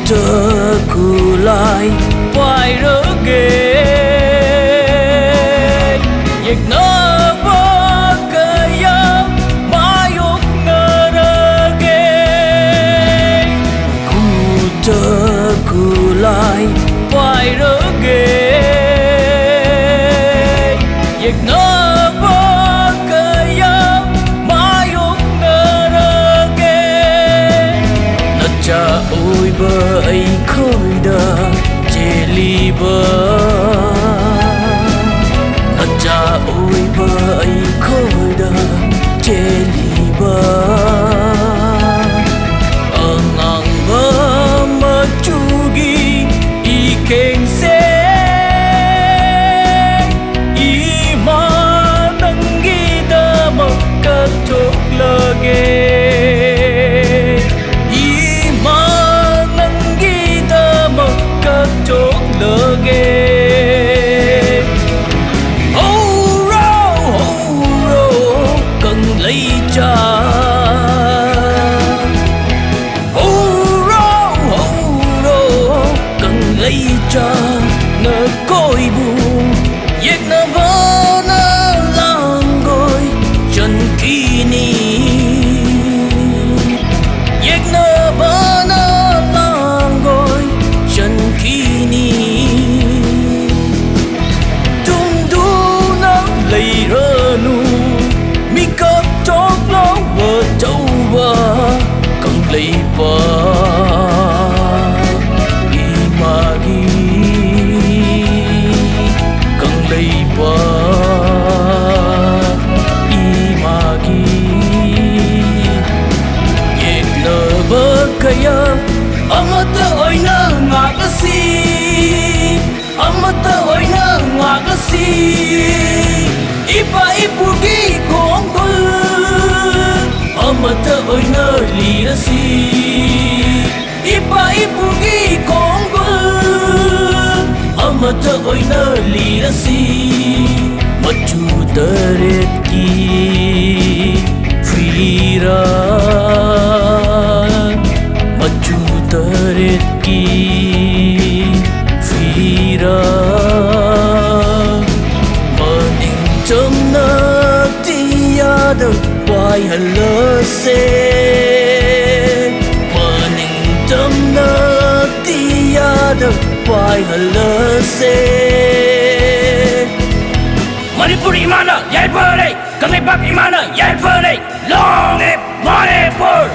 chờ cứ lại quay rỡ ghê việc nó bó cơ ya mai ốc ngờ rỡ ghê cứ chờ cứ lại quay rỡ ghê việc nó bó cơ ya mai ốc ngờ rỡ ghê nó cha ôi bờ ấy khơi đà chê ly bờ nó cha ôi bờ ấy khơi đà chê ly bờ ở ngang bờ mà chú ghi y kênh xe y mà nâng ghi đà mà cất chốt lơ ghê chốt lỡ ghê hô rô cần lấy cha hô rô cần lấy cha nợ côi buồn việc nợ vỡ nợ lang ngồi chân kỳ ni việc nợ vỡ nợ lang ngồi chân kỳ lấy rơ nu mi cấp chót nó vợ châu vợ cần lấy vợ đi mà đi cần lấy vợ đi mà đi việc nợ vợ kaya amata oi na ngakasi amata oi na ngakasi ipa ipugi kongkol amata oi na liasi ipa ipugi kongkol amata oi na liasi machu taret ki freera machu taret ki freera chấm nơ tia được quay hẳn lơ xe mà nhìn chấm nơ tia được quay hẳn lơ xe Manipur imana yai pare kangai pak imana yai pare long live Manipur